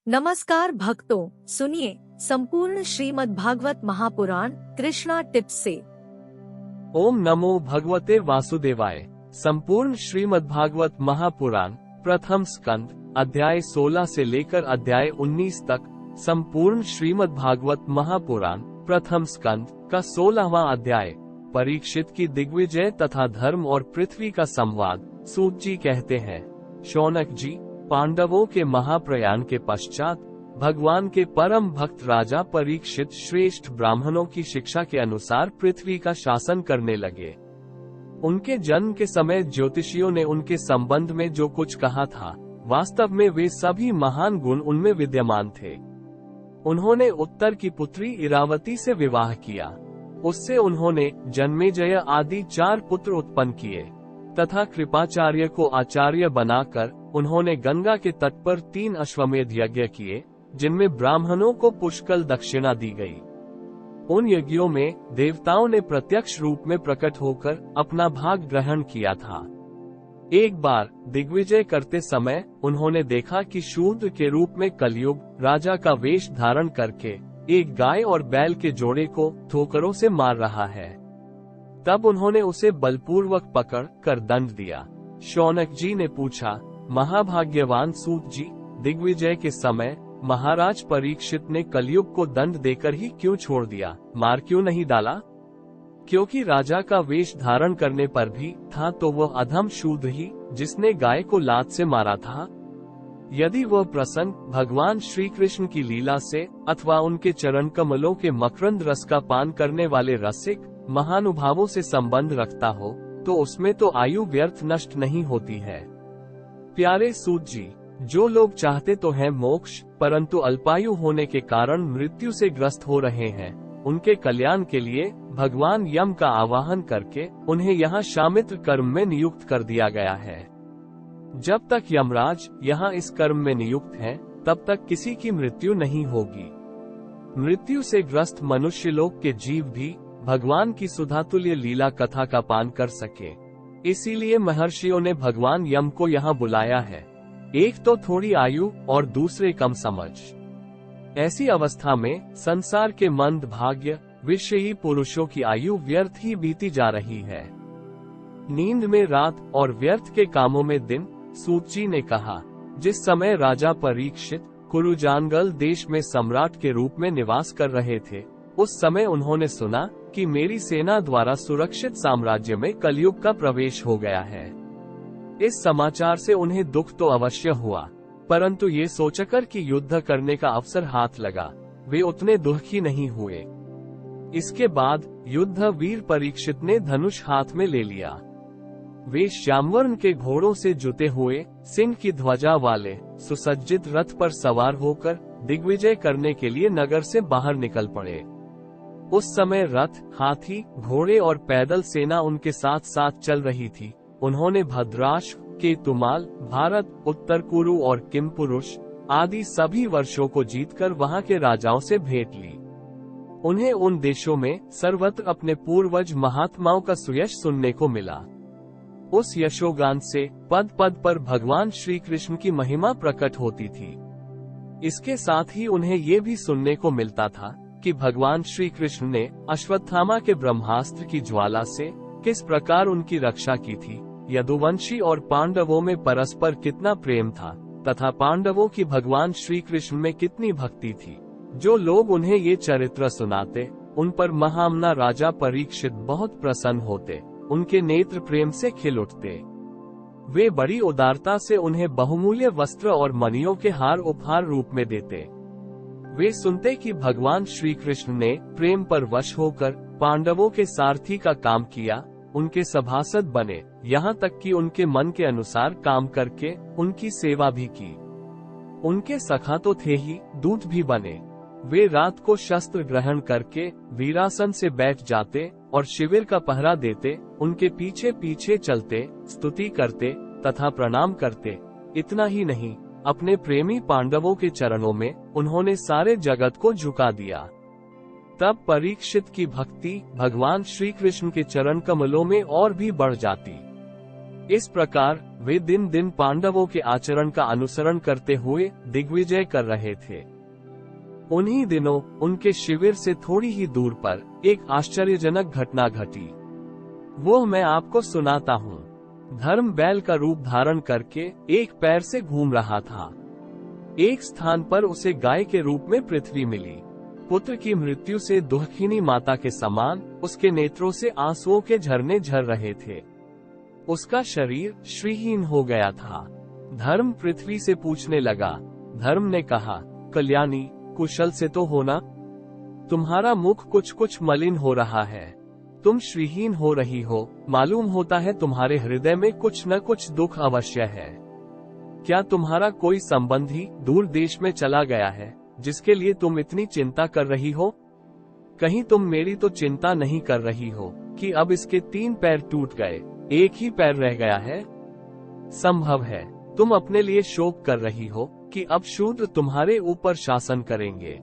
नमस्कार भक्तों, सुनिए संपूर्ण श्रीमद् भागवत महापुराण कृष्णा टिप्स से। ओम नमो भगवते वासुदेवाय। संपूर्ण श्रीमद् भागवत महापुराण प्रथम स्कंद अध्याय 16 से लेकर अध्याय 19 तक। संपूर्ण श्रीमद् भागवत महापुराण प्रथम स्कंद का 16वां अध्याय परीक्षित की दिग्विजय तथा धर्म और पृथ्वी का संवाद। सूत जी कहते हैं, शौनक जी, पांडवों के महाप्रयाण के पश्चात भगवान के परम भक्त राजा परीक्षित श्रेष्ठ ब्राह्मणों की शिक्षा के अनुसार पृथ्वी का शासन करने लगे। उनके जन्म के समय ज्योतिषियों ने उनके संबंध में जो कुछ कहा था, वास्तव में वे सभी महान गुण उनमें विद्यमान थे। उन्होंने उत्तर की पुत्री इरावती से विवाह किया। उससे उन्होंने जन्मेजय आदि 4 पुत्र उत्पन्न किए तथा कृपाचार्य को आचार्य बनाकर उन्होंने गंगा के तट पर 3 अश्वमेध यज्ञ किए, जिनमें ब्राह्मणों को पुष्कल दक्षिणा दी गई। उन यज्ञों में देवताओं ने प्रत्यक्ष रूप में प्रकट होकर अपना भाग ग्रहण किया था। एक बार दिग्विजय करते समय उन्होंने देखा कि शूद्र के रूप में कलयुग राजा का वेश धारण करके एक गाय और बैल के जोड़े को ठोकरों से मार रहा है। तब उन्होंने उसे बलपूर्वक पकड़ कर दंड दिया। शौनक जी ने पूछा, महाभाग्यवान सूत जी, दिग्विजय के समय महाराज परीक्षित ने कलयुग को दंड देकर ही क्यों छोड़ दिया, मार क्यों नहीं डाला? क्योंकि राजा का वेश धारण करने पर भी था तो वह अधम शूद्र ही जिसने गाय को लात से मारा था। यदि वह प्रसंग भगवान श्री कृष्ण की लीला से अथवा उनके चरण कमलों के मकरंद रस का पान करने वाले रसिक महानुभावों से संबंध रखता हो, तो उसमें तो आयु व्यर्थ नष्ट नहीं होती है। प्यारे सूत जी, जो लोग चाहते तो हैं मोक्ष, परंतु अल्पायु होने के कारण मृत्यु से ग्रस्त हो रहे हैं, उनके कल्याण के लिए भगवान यम का आवाहन करके उन्हें यहाँ शामित्र कर्म में नियुक्त कर दिया गया है। जब तक यमराज यहाँ इस कर्म में नियुक्त हैं, तब तक किसी की मृत्यु नहीं होगी। मृत्यु से ग्रस्त मनुष्य लोक के जीव भी भगवान की सुधातुल्य लीला कथा का पान कर सके, इसीलिए महर्षियों ने भगवान यम को यहाँ बुलाया है। एक तो थोड़ी आयु और दूसरे कम समझ। ऐसी अवस्था में संसार के मंद भाग्य विषयी पुरुषों की आयु व्यर्थ ही बीती जा रही है। नींद में रात और व्यर्थ के कामों में दिन। सूत जी ने कहा, जिस समय राजा परीक्षित कुरुजानगल देश में सम्राट के रूप में निवास कर रहे थे, उस समय उन्होंने सुना कि मेरी सेना द्वारा सुरक्षित साम्राज्य में कलयुग का प्रवेश हो गया है। इस समाचार से उन्हें दुख तो अवश्य हुआ, परंतु ये सोचकर कि युद्ध करने का अवसर हाथ लगा, वे उतने दुखी नहीं हुए। इसके बाद युद्ध वीर परीक्षित ने धनुष हाथ में ले लिया। वे श्यामवर्ण के घोड़ों से जुते हुए सिंह की ध्वजा वाले सुसज्जित रथ पर सवार होकर दिग्विजय करने के लिए नगर से बाहर निकल पड़े। उस समय रथ, हाथी, घोड़े और पैदल सेना उनके साथ साथ चल रही थी। उन्होंने भद्राश्व, केतुमाल, भारत, उत्तर कुरु और किमपुरुष आदि सभी वर्षों को जीतकर वहां के राजाओं से भेंट ली। उन्हें उन देशों में सर्वत्र अपने पूर्वज महात्माओं का सुयश सुनने को मिला। उस यशोगान से पद पद पर भगवान श्री कृष्ण की महिमा प्रकट होती थी। इसके साथ ही उन्हें ये भी सुनने को मिलता था कि भगवान श्री कृष्ण ने अश्वत्थामा के ब्रह्मास्त्र की ज्वाला से किस प्रकार उनकी रक्षा की थी, यदुवंशी और पांडवों में परस्पर कितना प्रेम था तथा पांडवों की भगवान श्री कृष्ण में कितनी भक्ति थी। जो लोग उन्हें ये चरित्र सुनाते, उन पर महामना राजा परीक्षित बहुत प्रसन्न होते, उनके नेत्र प्रेम से खिल उठते। वे बड़ी उदारता से उन्हें बहुमूल्य वस्त्र और मणियों के हार उपहार रूप में देते। वे सुनते कि भगवान श्री कृष्ण ने प्रेम पर वश होकर पांडवों के सारथी का काम किया, उनके सभासद बने, यहाँ तक कि उनके मन के अनुसार काम करके उनकी सेवा भी की। उनके सखा तो थे ही, दूत भी बने। वे रात को शस्त्र ग्रहण करके वीरासन से बैठ जाते और शिविर का पहरा देते, उनके पीछे पीछे चलते, स्तुति करते तथा प्रणाम करते। इतना ही नहीं, अपने प्रेमी पांडवों के चरणों में उन्होंने सारे जगत को झुका दिया। तब परीक्षित की भक्ति भगवान श्री कृष्ण के चरण कमलों में और भी बढ़ जाती। इस प्रकार वे दिन दिन पांडवों के आचरण का अनुसरण करते हुए दिग्विजय कर रहे थे। उन्हीं दिनों उनके शिविर से थोड़ी ही दूर पर एक आश्चर्यजनक घटना घटी। वो मैं आपको सुनाता हूँ। धर्म बैल का रूप धारण करके एक पैर से घूम रहा था। एक स्थान पर उसे गाय के रूप में पृथ्वी मिली। पुत्र की मृत्यु से दुखिनी माता के समान उसके नेत्रों से आंसुओं के झरने झर रहे थे। उसका शरीर श्रीहीन हो गया था। धर्म पृथ्वी से पूछने लगा। धर्म ने कहा, कल्याणी, कुशल से तो होना? तुम्हारा मुख कुछ कुछ मलिन हो रहा है। तुम श्रीहीन हो रही हो। मालूम होता है तुम्हारे हृदय में कुछ न कुछ दुख अवश्य है। क्या तुम्हारा कोई संबंधी दूर देश में चला गया है जिसके लिए तुम इतनी चिंता कर रही हो? कहीं तुम मेरी तो चिंता नहीं कर रही हो कि अब इसके 3 पैर टूट गए, एक ही पैर रह गया है? संभव है तुम अपने लिए शोक कर रही हो कि अब शूद्र तुम्हारे ऊपर शासन करेंगे।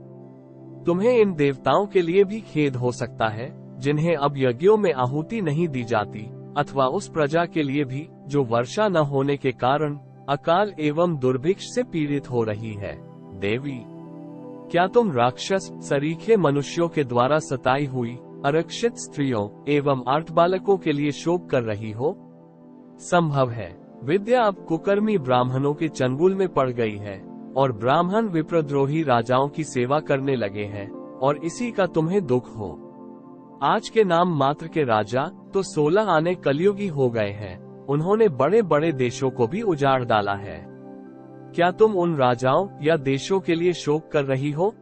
तुम्हें इन देवताओं के लिए भी खेद हो सकता है जिन्हें अब यज्ञों में आहुति नहीं दी जाती, अथवा उस प्रजा के लिए भी जो वर्षा न होने के कारण अकाल एवं दुर्भिक्ष से पीड़ित हो रही है। देवी, क्या तुम राक्षस सरीखे मनुष्यों के द्वारा सताई हुई आरक्षित स्त्रियों एवं आर्त बालकों के लिए शोक कर रही हो? संभव है विद्या अब कुकर्मी ब्राह्मणों के चंगुल में पड़ गई है और ब्राह्मण विप्रद्रोही राजाओं की सेवा करने लगे हैं, और इसी का तुम्हें दुख हो। आज के नाम मात्र के राजा तो 16 आने कलयुगी हो गए हैं। उन्होंने बड़े बड़े देशों को भी उजाड़ डाला है। क्या तुम उन राजाओं या देशों के लिए शोक कर रही हो?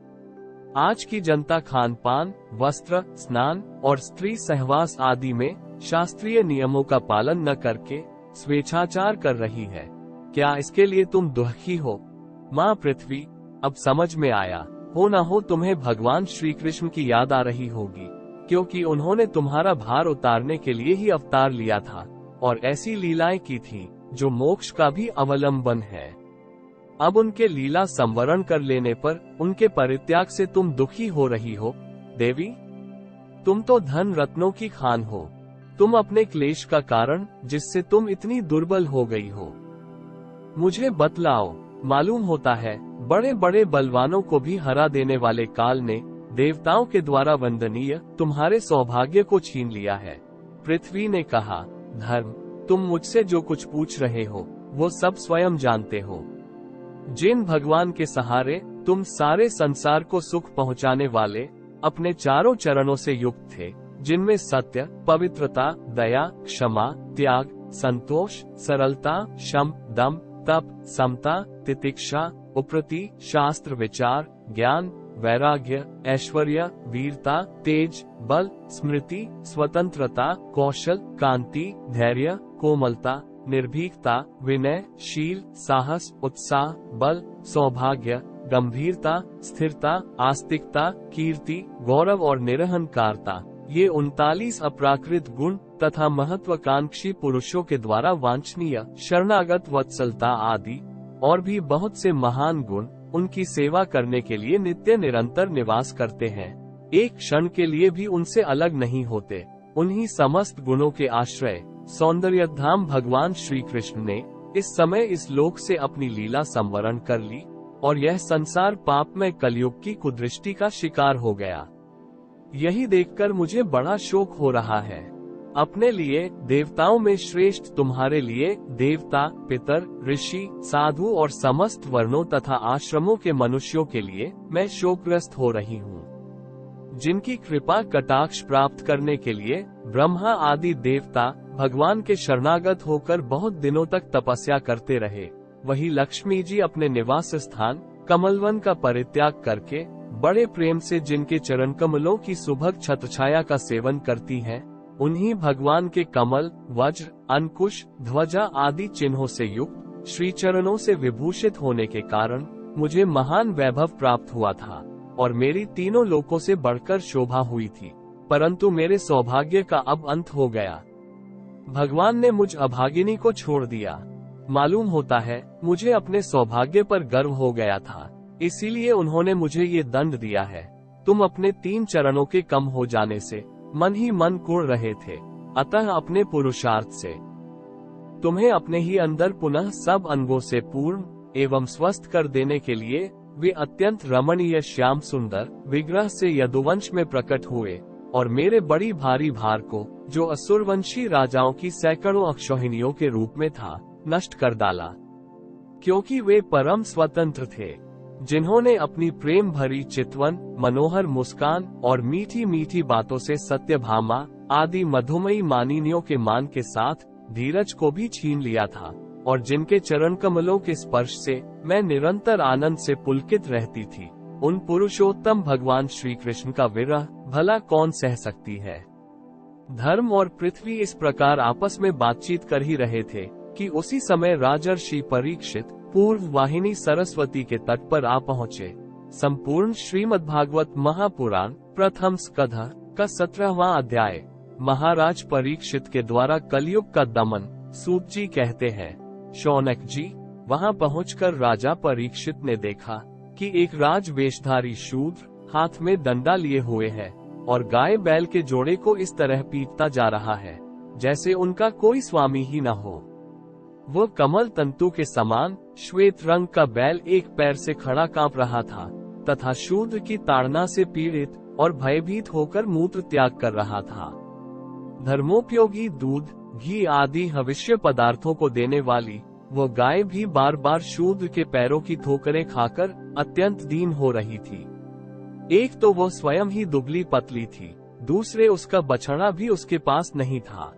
आज की जनता खान पान, वस्त्र, स्नान और स्त्री सहवास आदि में शास्त्रीय नियमों का पालन न करके स्वेच्छाचार कर रही है। क्या इसके लिए तुम दुखी हो? माँ पृथ्वी, अब समझ में आया। हो न हो तुम्हें भगवान श्री कृष्ण की याद आ रही होगी, क्योंकि उन्होंने तुम्हारा भार उतारने के लिए ही अवतार लिया था और ऐसी लीलाएं की थी जो मोक्ष का भी अवलंबन है। अब उनके लीला संवरण कर लेने पर उनके परित्याग से तुम दुखी हो रही हो। देवी, तुम तो धन रत्नों की खान हो। तुम अपने क्लेश का कारण जिससे तुम इतनी दुर्बल हो गई हो मुझे बतलाओ। मालूम होता है बड़े बड़े बलवानों को भी हरा देने वाले काल ने देवताओं के द्वारा वंदनीय तुम्हारे सौभाग्य को छीन लिया है। पृथ्वी ने कहा, धर्म, तुम मुझसे जो कुछ पूछ रहे हो वो सब स्वयं जानते हो। जिन भगवान के सहारे तुम सारे संसार को सुख पहुंचाने वाले अपने चारों चरणों से युक्त थे, जिनमें सत्य, पवित्रता, दया, क्षमा, त्याग, संतोष, सरलता, शम, दम, तप, समता, तितिक्षा, उप्रति, शास्त्र विचार, ज्ञान, वैराग्य, ऐश्वर्य, वीरता, तेज, बल, स्मृति, स्वतंत्रता, कौशल, कांति, धैर्य, कोमलता, निर्भीकता, विनय, शील, साहस, उत्साह, बल, सौभाग्य, गंभीरता, स्थिरता, आस्तिकता, कीर्ति, गौरव और निरहंकारता, ये 39 अप्राकृत गुण तथा महत्वाकांक्षी पुरुषों के द्वारा वांछनीय शरणागत वत्सलता आदि और भी बहुत से महान गुण उनकी सेवा करने के लिए नित्य निरंतर निवास करते हैं। एक क्षण के लिए भी उनसे अलग नहीं होते। उन्हीं समस्त गुणों के आश्रय सौंदर्यधाम भगवान श्री कृष्ण ने इस समय इस लोक से अपनी लीला संवरण कर ली और यह संसार पापमय कलयुग की कुदृष्टि का शिकार हो गया। यही देखकर मुझे बड़ा शोक हो रहा है। अपने लिए देवताओं में श्रेष्ठ तुम्हारे लिए देवता, पितर, ऋषि, साधु और समस्त वर्णों तथा आश्रमों के मनुष्यों के लिए मैं शोकग्रस्त हो रही हूँ। जिनकी कृपा कटाक्ष प्राप्त करने के लिए ब्रह्मा आदि देवता भगवान के शरणागत होकर बहुत दिनों तक तपस्या करते रहे, वही लक्ष्मी जी अपने निवास स्थान कमलवन का परित्याग करके बड़े प्रेम से जिनके चरण कमलों की सुभग छत्रछाया का सेवन करती हैं, उन्हीं भगवान के कमल, वज्र, अंकुश, ध्वजा आदि चिन्हों से युक्त श्री चरणों से विभूषित होने के कारण मुझे महान वैभव प्राप्त हुआ था और मेरी तीनों लोकों से बढ़कर शोभा हुई थी, परंतु मेरे सौभाग्य का अब अंत हो गया। भगवान ने मुझ अभागिनी को छोड़ दिया। मालूम होता है मुझे अपने सौभाग्य पर गर्व हो गया था, इसीलिए उन्होंने मुझे ये दंड दिया है। तुम अपने 3 चरणों के कम हो जाने से मन ही मन कुढ़ रहे थे, अतः अपने पुरुषार्थ से तुम्हें अपने ही अंदर पुनः सब अंगों से पूर्ण एवं स्वस्थ कर देने के लिए वे अत्यंत रमणीय श्याम सुंदर विग्रह से यदुवंश में प्रकट हुए और मेरे बड़ी भारी भार को, जो असुरवंशी राजाओं की सैकड़ों अक्षौहिणियों के रूप में था, नष्ट कर डाला। क्योंकि वे परम स्वतंत्र थे, जिन्होंने अपनी प्रेम भरी चितवन, मनोहर मुस्कान और मीठी मीठी बातों से सत्यभामा आदि मधुमयी मानिनियों के मान के साथ धीरज को भी छीन लिया था, और जिनके चरण कमलों के स्पर्श से मैं निरंतर आनंद से पुलकित रहती थी, उन पुरुषोत्तम भगवान श्री कृष्ण का विरह भला कौन सह सकती है। धर्म और पृथ्वी इस प्रकार आपस में बातचीत कर ही रहे थे कि उसी समय राजर्षि परीक्षित पूर्व वाहिनी सरस्वती के तट पर आ पहुँचे। संपूर्ण श्रीमद्भागवत महापुराण प्रथम स्कंध का 17वां अध्याय। महाराज परीक्षित के द्वारा कलयुग का दमन। सूत जी कहते हैं, शौनक जी, वहां पहुंचकर राजा परीक्षित ने देखा कि एक राज वेशधारी शूद्र हाथ में डंडा लिए हुए है और गाय बैल के जोड़े को इस तरह पीटता जा रहा है जैसे उनका कोई स्वामी ही न हो। वो कमल तंतु के समान श्वेत रंग का बैल एक पैर से खड़ा कांप रहा था तथा शूद्र की ताड़ना से पीड़ित और भयभीत होकर मूत्र त्याग कर रहा था। धर्मोपयोगी दूध, घी आदि हविष्य पदार्थों को देने वाली वो गाय भी बार बार शूद्र के पैरों की ठोकरें खाकर अत्यंत दीन हो रही थी। एक तो वो स्वयं ही दुबली पतली थी, दूसरे उसका बछड़ा भी उसके पास नहीं था।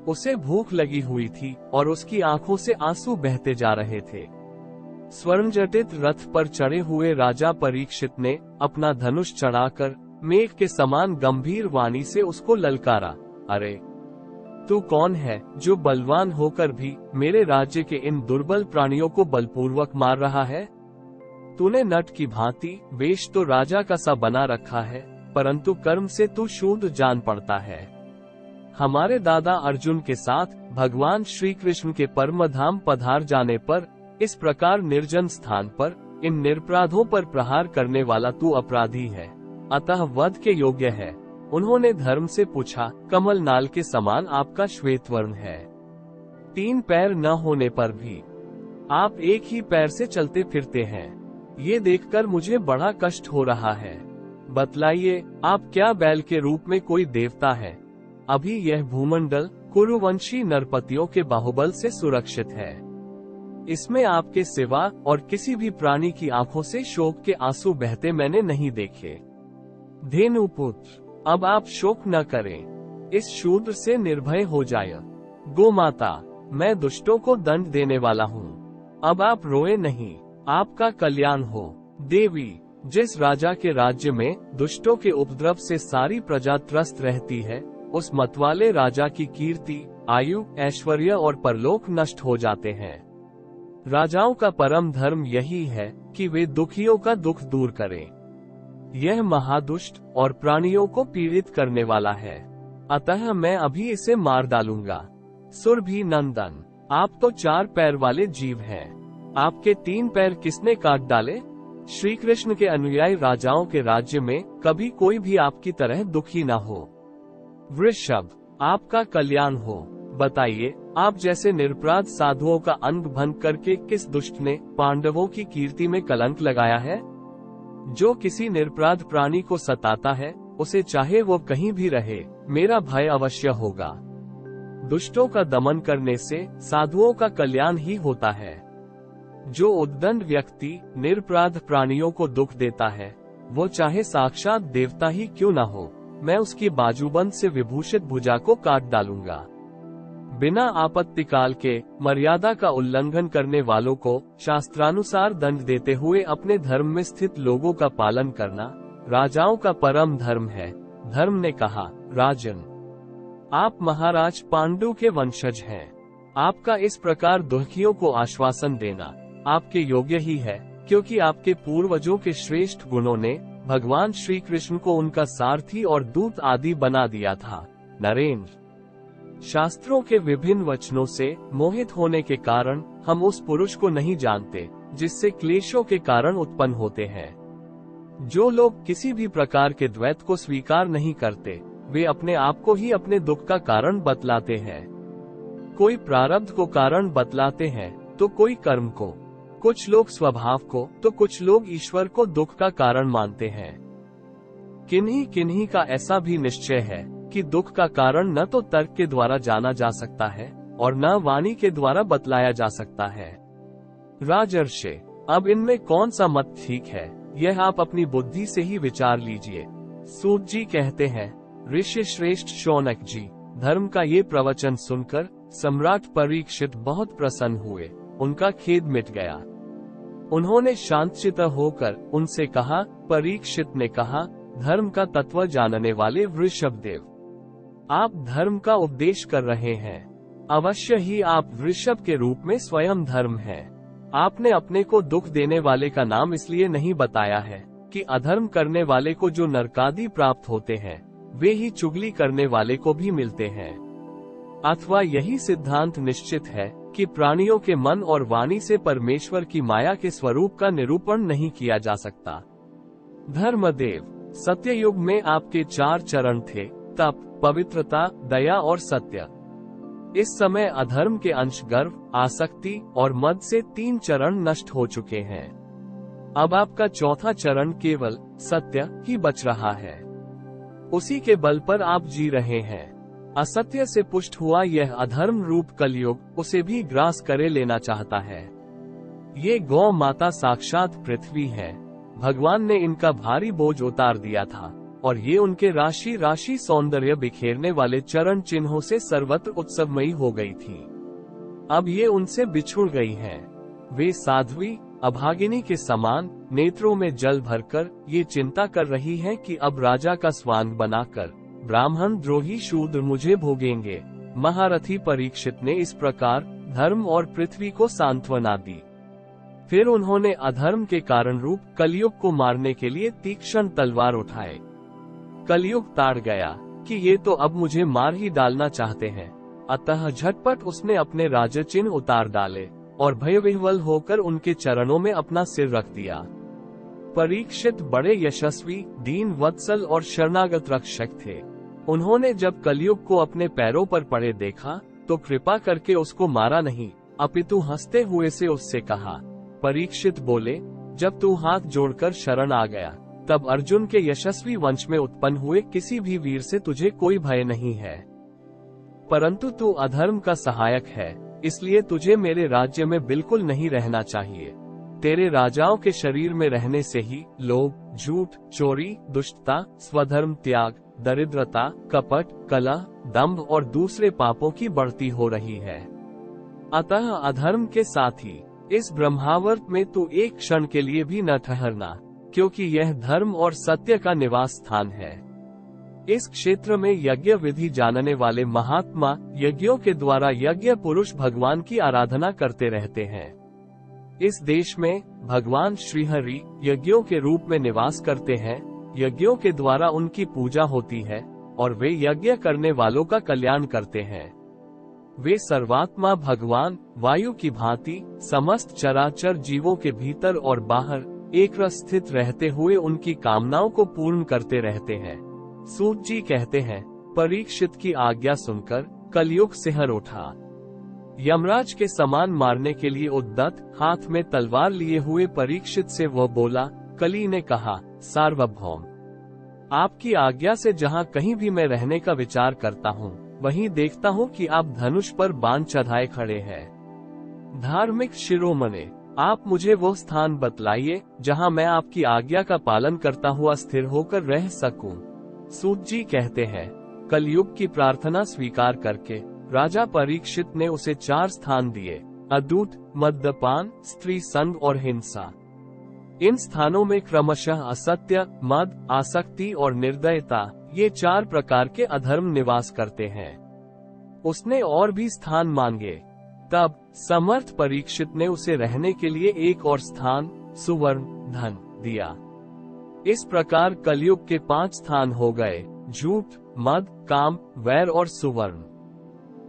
उसे भूख लगी हुई थी और उसकी आंखों से आंसू बहते जा रहे थे। स्वर्णजटित रथ पर चढ़े हुए राजा परीक्षित ने अपना धनुष चढ़ाकर मेघ के समान गंभीर वाणी से उसको ललकारा, अरे तू कौन है जो बलवान होकर भी मेरे राज्य के इन दुर्बल प्राणियों को बलपूर्वक मार रहा है? तूने नट की भांति वेश तो राजा का सा बना रखा है, परंतु कर्म से तू शूद्र जान पड़ता है। हमारे दादा अर्जुन के साथ भगवान श्री कृष्ण के परम धाम पधार जाने पर इस प्रकार निर्जन स्थान पर इन निरपराधों पर प्रहार करने वाला तू अपराधी है, अतः वध के योग्य है। उन्होंने धर्म से पूछा, कमल नाल के समान आपका श्वेत वर्ण है, 3 पैर न होने पर भी आप एक ही पैर से चलते फिरते हैं। ये देखकर मुझे बड़ा कष्ट हो रहा है। बतलाइए, आप क्या बैल के रूप में कोई देवता है? अभी यह भूमंडल कुरुवंशी नरपतियों के बाहुबल से सुरक्षित है। इसमें आपके सिवा और किसी भी प्राणी की आंखों से शोक के आंसू बहते मैंने नहीं देखे। धेनुपुत्र, अब आप शोक न करें, इस शूद्र से निर्भय हो जाए। गोमाता, मैं दुष्टों को दंड देने वाला हूँ, अब आप रोए नहीं, आपका कल्याण हो। देवी, जिस राजा के राज्य में दुष्टों के उपद्रव से सारी प्रजा त्रस्त रहती है, उस मतवाले राजा की कीर्ति, आयु, ऐश्वर्य और परलोक नष्ट हो जाते हैं। राजाओं का परम धर्म यही है कि वे दुखियों का दुख दूर करें। यह महादुष्ट और प्राणियों को पीड़ित करने वाला है, अतः मैं अभी इसे मार डालूंगा। सुरभि नंदन, आप तो 4 पैर वाले जीव हैं, आपके 3 पैर किसने काट डाले? श्री कृष्ण के अनुयायी राजाओं के राज्य में कभी कोई भी आपकी तरह दुखी न हो। वृषभ, आपका कल्याण हो। बताइए, आप जैसे निरपराध साधुओं का अंग भंग करके किस दुष्ट ने पांडवों की कीर्ति में कलंक लगाया है? जो किसी निरपराध प्राणी को सताता है, उसे चाहे वो कहीं भी रहे, मेरा भय अवश्य होगा। दुष्टों का दमन करने से साधुओं का कल्याण ही होता है। जो उद्दंड व्यक्ति निरपराध प्राणियों को दुख देता है, वो चाहे साक्षात देवता ही क्यों न हो, मैं उसकी बाजूबंद से विभूषित भुजा को काट डालूंगा। बिना आपत्ति काल के मर्यादा का उल्लंघन करने वालों को शास्त्रानुसार दंड देते हुए अपने धर्म में स्थित लोगों का पालन करना राजाओं का परम धर्म है। धर्म ने कहा, राजन, आप महाराज पांडु के वंशज हैं, आपका इस प्रकार दुखियों को आश्वासन देना आपके योग्य ही है, क्योंकि आपके पूर्वजों के श्रेष्ठ गुणों ने भगवान श्री कृष्ण को उनका सारथी और दूत आदि बना दिया था। नरेंद्र, शास्त्रों के विभिन्न वचनों से मोहित होने के कारण हम उस पुरुष को नहीं जानते जिससे क्लेशों के कारण उत्पन्न होते हैं। जो लोग किसी भी प्रकार के द्वैत को स्वीकार नहीं करते, वे अपने आप को ही अपने दुख का कारण बतलाते हैं। कोई प्रारब्ध को कारण बतलाते हैं तो कोई कर्म को, कुछ लोग स्वभाव को तो कुछ लोग ईश्वर को दुख का कारण मानते हैं। किन्हीं किन्हीं का ऐसा भी निश्चय है कि दुख का कारण न तो तर्क के द्वारा जाना जा सकता है और न वाणी के द्वारा बतलाया जा सकता है। राजर्षि, अब इनमें कौन सा मत ठीक है, यह आप अपनी बुद्धि से ही विचार लीजिए। सूत जी कहते हैं, ऋषि श्रेष्ठ शौनक जी, धर्म का ये प्रवचन सुनकर सम्राट परीक्षित बहुत प्रसन्न हुए, उनका खेद मिट गया। उन्होंने शांतचित्त होकर उनसे कहा, परीक्षित ने कहा, धर्म का तत्व जानने वाले वृषभदेव, आप धर्म का उपदेश कर रहे हैं। अवश्य ही आप वृषभ के रूप में स्वयं धर्म हैं। आपने अपने को दुख देने वाले का नाम इसलिए नहीं बताया है कि अधर्म करने वाले को जो नरकादि प्राप्त होते हैं वे ही चुगली करने वाले को भी मिलते हैं। अथवा यही सिद्धांत निश्चित है कि प्राणियों के मन और वाणी से परमेश्वर की माया के स्वरूप का निरूपण नहीं किया जा सकता। धर्मदेव, सत्ययुग में आपके 4 चरण थे, तप, पवित्रता, दया और सत्य। इस समय अधर्म के अंश गर्व, आसक्ति और मद से 3 चरण नष्ट हो चुके हैं। अब आपका 4था चरण केवल सत्य ही बच रहा है। उसी के बल पर आप जी रहे हैं। असत्य से पुष्ट हुआ यह अधर्म रूप कलयुग उसे भी ग्रास करे लेना चाहता है। ये गौ माता साक्षात पृथ्वी है। भगवान ने इनका भारी बोझ उतार दिया था और ये उनके राशि राशि सौंदर्य बिखेरने वाले चरण चिन्हों से सर्वत्र उत्सवमयी हो गई थी। अब ये उनसे बिछुड़ गई हैं। वे साध्वी अभागिनी के समान नेत्रों में जल भरकर ये चिंता कर रही हैं कि अब राजा का स्वांग बनाकर ब्राह्मण द्रोही शूद्र मुझे भोगेंगे। महारथी परीक्षित ने इस प्रकार धर्म और पृथ्वी को सांत्वना दी। फिर उन्होंने अधर्म के कारण रूप कलयुग को मारने के लिए तीक्ष्ण तलवार उठाए। कलयुग ताड़ गया कि ये तो अब मुझे मार ही डालना चाहते हैं। अतः झटपट उसने अपने राजचिन्ह उतार डाले और भयविह्वल होकर उनके चरणों में अपना सिर रख दिया। परीक्षित बड़े यशस्वी, दीन वत्सल और शरणागत रक्षक थे। उन्होंने जब कलयुग को अपने पैरों पर पड़े देखा तो कृपा करके उसको मारा नहीं, अपितु हंसते हुए से उससे कहा। परीक्षित बोले, जब तू हाथ जोड़कर शरण आ गया तब अर्जुन के यशस्वी वंश में उत्पन्न हुए किसी भी वीर से तुझे कोई भय नहीं है, परंतु तू अधर्म का सहायक है, इसलिए तुझे मेरे राज्य में बिल्कुल नहीं रहना चाहिए। तेरे राजाओं के शरीर में रहने से ही लोभ, झूठ, चोरी, दुष्टता, स्वधर्म त्याग, दरिद्रता, कपट, कलह, दंभ और दूसरे पापों की बढ़ती हो रही है। अतः अधर्म के साथ ही इस ब्रह्मावर्त में तू एक क्षण के लिए भी न ठहरना, क्योंकि यह धर्म और सत्य का निवास स्थान है। इस क्षेत्र में यज्ञ विधि जानने वाले महात्मा यज्ञों के द्वारा यज्ञ पुरुष भगवान की आराधना करते रहते हैं। इस देश में भगवान श्रीहरि यज्ञों के रूप में निवास करते हैं। यज्ञों के द्वारा उनकी पूजा होती है और वे यज्ञ करने वालों का कल्याण करते हैं। वे सर्वात्मा भगवान वायु की भांति समस्त चराचर जीवों के भीतर और बाहर एक रस स्थित रहते हुए उनकी कामनाओं को पूर्ण करते रहते हैं। सूत जी कहते हैं, परीक्षित की आज्ञा सुनकर कलयुग सिहर उठा। यमराज के समान मारने के लिए उद्यत हाथ में तलवार लिए हुए परीक्षित से वह बोला। कली ने कहा, सार्वभौम, आपकी आज्ञा से जहाँ कहीं भी मैं रहने का विचार करता हूँ वहीं देखता हूँ कि आप धनुष पर बाण चढ़ाए खड़े हैं। धार्मिक शिरोमणि, आप मुझे वो स्थान बतलाइए जहाँ मैं आपकी आज्ञा का पालन करता हुआ स्थिर होकर रह सकूं। सूत जी कहते हैं, कलयुग की प्रार्थना स्वीकार करके राजा परीक्षित ने उसे 4 स्थान दिए: अदूत, मद्यपान, स्त्री संग और हिंसा। इन स्थानों में क्रमशः असत्य, मद, आसक्ति और निर्दयता, ये 4 प्रकार के अधर्म निवास करते हैं। उसने और भी स्थान मांगे। तब समर्थ परीक्षित ने उसे रहने के लिए एक और स्थान, सुवर्ण, धन दिया। इस प्रकार कलयुग के 5 स्थान हो गए: झूठ, मद, काम, वैर और सुवर्ण।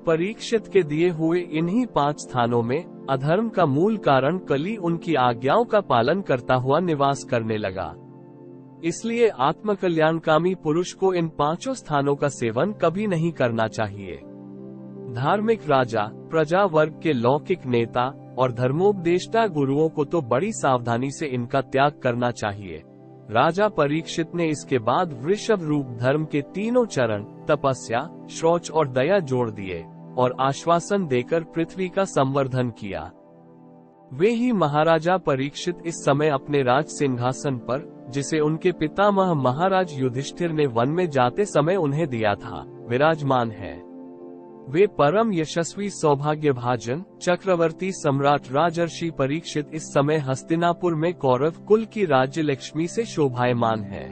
परीक्षित के दिए हुए इन्हीं 5 स्थानों में अधर्म का मूल कारण कली उनकी आज्ञाओं का पालन करता हुआ निवास करने लगा। इसलिए आत्मकल्याणकामी पुरुष को इन 5 स्थानों का सेवन कभी नहीं करना चाहिए। धार्मिक राजा प्रजा वर्ग के लौकिक नेता और धर्मोपदेष्टा गुरुओं को तो बड़ी सावधानी से इनका त्याग करना चाहिए। राजा परीक्षित ने इसके बाद वृषभ रूप धर्म के तीनों चरण तपस्या, शौच और दया जोड़ दिए और आश्वासन देकर पृथ्वी का संवर्धन किया। वे ही महाराजा परीक्षित इस समय अपने राज सिंहासन पर, जिसे उनके पितामह महाराज युधिष्ठिर ने वन में जाते समय उन्हें दिया था, विराजमान है। वे परम यशस्वी सौभाग्यभाजन चक्रवर्ती सम्राट राजर्षि परीक्षित इस समय हस्तिनापुर में कौरव कुल की राज्य लक्ष्मी से शोभायमान है।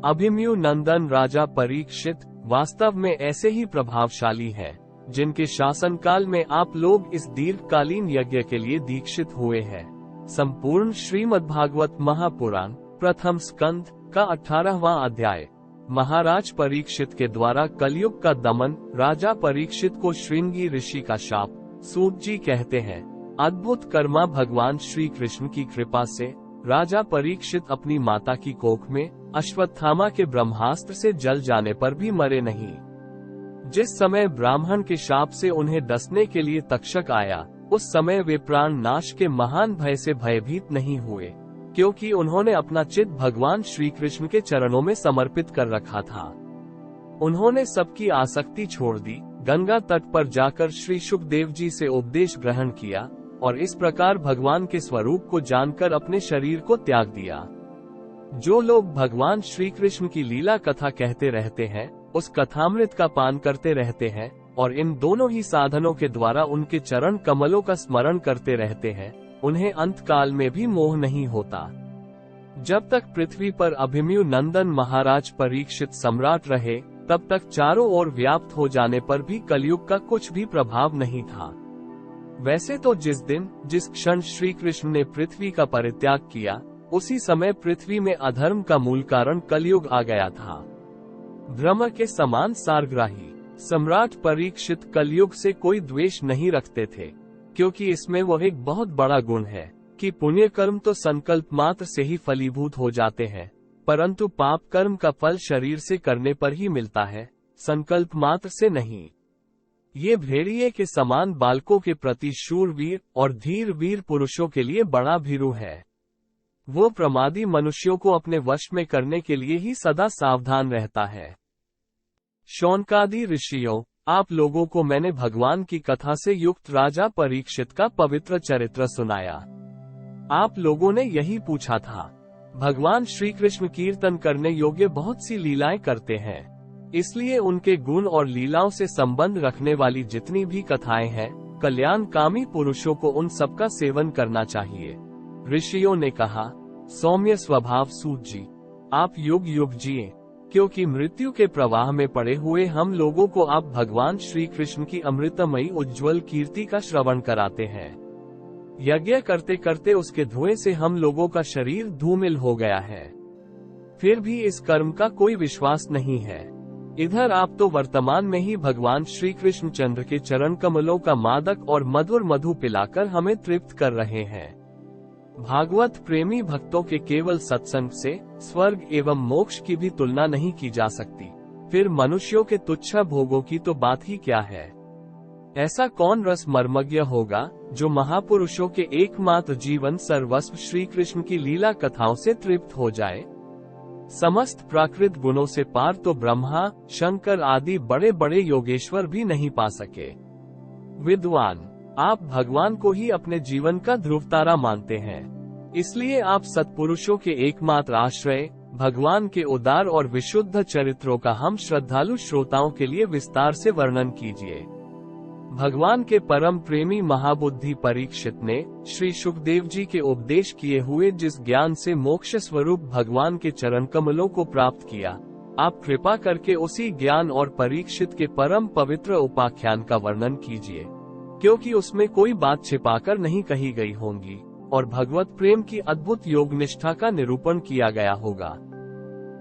अभिमन्यु नंदन राजा परीक्षित वास्तव में ऐसे ही प्रभावशाली हैं, जिनके शासनकाल में आप लोग इस दीर्घकालीन यज्ञ के लिए दीक्षित हुए हैं। संपूर्ण श्रीमद्भागवत महापुराण प्रथम स्कंध का 18वां अध्याय। महाराज परीक्षित के द्वारा कलयुग का दमन। राजा परीक्षित को श्रृंगी ऋषि का शाप। सूत जी कहते हैं, अद्भुत कर्मा भगवान श्री कृष्ण की कृपा से राजा परीक्षित अपनी माता की कोख में अश्वत्थामा के ब्रह्मास्त्र से जल जाने पर भी मरे नहीं। जिस समय ब्राह्मण के शाप से उन्हें डसने के लिए तक्षक आया, उस समय वे प्राण नाश के महान भय से भयभीत नहीं हुए, क्योंकि उन्होंने अपना चित्त भगवान श्री कृष्ण के चरणों में समर्पित कर रखा था। उन्होंने सबकी आसक्ति छोड़ दी, गंगा तट पर जाकर श्री सुखदेव जी से उपदेश ग्रहण किया और इस प्रकार भगवान के स्वरूप को जानकर अपने शरीर को त्याग दिया। जो लोग भगवान श्री कृष्ण की लीला कथा कहते रहते हैं, उस कथामृत का पान करते रहते हैं और इन दोनों ही साधनों के द्वारा उनके चरण कमलों का स्मरण करते रहते हैं, उन्हें अंत काल में भी मोह नहीं होता। जब तक पृथ्वी पर अभिमन्यु नंदन महाराज परीक्षित सम्राट रहे, तब तक चारों ओर व्याप्त हो जाने पर भी कलयुग का कुछ भी प्रभाव नहीं था। वैसे तो जिस दिन जिस क्षण श्री कृष्ण ने पृथ्वी का परित्याग किया, उसी समय पृथ्वी में अधर्म का मूल कारण कलयुग आ गया था। ब्रह्म के समान सारग्राही सम्राट परीक्षित कलयुग से कोई द्वेष नहीं रखते थे, क्योंकि इसमें वो एक बहुत बड़ा गुण है कि पुण्य कर्म तो संकल्प मात्र से ही फलीभूत हो जाते हैं, परंतु पाप कर्म का फल शरीर से करने पर ही मिलता है, संकल्प मात्र से नहीं। ये भेड़िए के समान बालकों के प्रति शूरवीर और धीर वीर पुरुषों के लिए बड़ा भीरू है। वो प्रमादी मनुष्यों को अपने वश में करने के लिए ही सदा सावधान रहता है। शौनकादि ऋषियों, आप लोगों को मैंने भगवान की कथा से युक्त राजा परीक्षित का पवित्र चरित्र सुनाया। आप लोगों ने यही पूछा था। भगवान श्री कृष्ण कीर्तन करने योग्य बहुत सी लीलाएं करते हैं, इसलिए उनके गुण और लीलाओं से संबंध रखने वाली जितनी भी कथाएं हैं, कल्याणकामी पुरुषों को उन सबका सेवन करना चाहिए। ऋषियों ने कहा, सौम्य स्वभाव सूत जी, आप युग युग जिए, क्योंकि मृत्यु के प्रवाह में पड़े हुए हम लोगों को आप भगवान श्री कृष्ण की अमृतमयी उज्ज्वल कीर्ति का श्रवण कराते हैं। यज्ञ करते करते उसके धुएं से हम लोगों का शरीर धूमिल हो गया है, फिर भी इस कर्म का कोई विश्वास नहीं है। इधर आप तो वर्तमान में ही भगवान श्री कृष्ण चंद्र के चरण कमलों का मादक और मधुर मधु पिलाकर हमें तृप्त कर रहे हैं। भागवत प्रेमी भक्तों के केवल सत्संग से स्वर्ग एवं मोक्ष की भी तुलना नहीं की जा सकती, फिर मनुष्यों के तुच्छ भोगों की तो बात ही क्या है। ऐसा कौन रस मर्मज्ञ होगा जो महापुरुषों के एकमात्र जीवन सर्वस्व श्री कृष्ण की लीला कथाओं से तृप्त हो जाए। समस्त प्राकृत गुणों से पार तो ब्रह्मा, शंकर आदि बड़े बड़े योगेश्वर भी नहीं पा सके। विद्वान, आप भगवान को ही अपने जीवन का ध्रुवतारा मानते हैं, इसलिए आप सत्पुरुषों के एकमात्र आश्रय भगवान के उदार और विशुद्ध चरित्रों का हम श्रद्धालु श्रोताओं के लिए विस्तार से वर्णन कीजिए। भगवान के परम प्रेमी महाबुद्धि परीक्षित ने श्री सुखदेव जी के उपदेश किए हुए जिस ज्ञान से मोक्ष स्वरूप भगवान के चरण कमलों को प्राप्त किया, आप कृपा करके उसी ज्ञान और परीक्षित के परम पवित्र उपाख्यान का वर्णन कीजिए, क्योंकि उसमें कोई बात छिपाकर नहीं कही गई होंगी और भगवत प्रेम की अद्भुत योग निष्ठा का निरूपण किया गया होगा।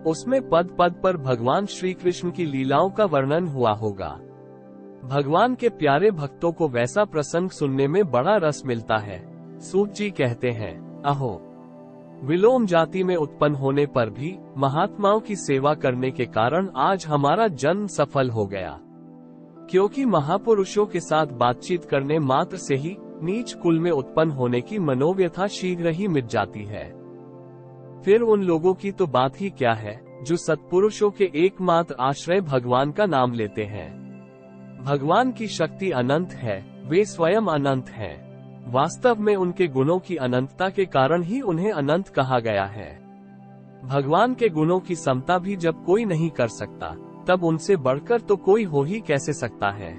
उसमें पद पद पर भगवान श्री कृष्ण की लीलाओं का वर्णन हुआ होगा। भगवान के प्यारे भक्तों को वैसा प्रसंग सुनने में बड़ा रस मिलता है। सूत जी कहते हैं, अहो, विलोम जाति में उत्पन्न होने पर भी महात्माओं की सेवा करने के कारण आज हमारा जन्म सफल हो गया। क्योंकि महापुरुषों के साथ बातचीत करने मात्र से ही नीच कुल में उत्पन्न होने की मनोव्यथा शीघ्र ही मिट जाती है। फिर उन लोगों की तो बात ही क्या है जो सत्पुरुषों के एकमात्र आश्रय भगवान का नाम लेते हैं। भगवान की शक्ति अनंत है, वे स्वयं अनंत हैं। वास्तव में उनके गुणों की अनंतता के कारण ही उन्हें अनंत कहा गया है। भगवान के गुणों की समता भी जब कोई नहीं कर सकता, तब उनसे बढ़कर तो कोई हो ही कैसे सकता है।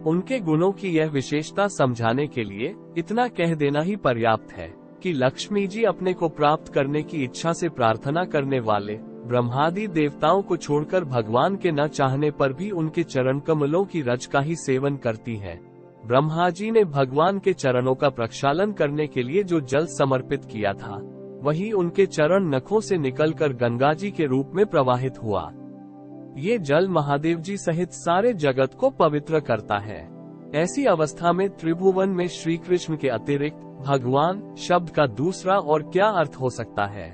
उनके गुणों की यह विशेषता समझाने के लिए इतना कह देना ही पर्याप्त है कि लक्ष्मी जी अपने को प्राप्त करने की इच्छा से प्रार्थना करने वाले ब्रह्मादि देवताओं को छोड़कर भगवान के न चाहने पर भी उनके चरण कमलों की रज का ही सेवन करती हैं। ब्रह्मा जी ने भगवान के चरणों का प्रक्षालन करने के लिए जो जल समर्पित किया था, वही उनके चरण नखों से निकलकर गंगा जी के रूप में प्रवाहित हुआ। ये जल महादेव जी सहित सारे जगत को पवित्र करता है। ऐसी अवस्था में त्रिभुवन में श्री कृष्ण के अतिरिक्त भगवान शब्द का दूसरा और क्या अर्थ हो सकता है।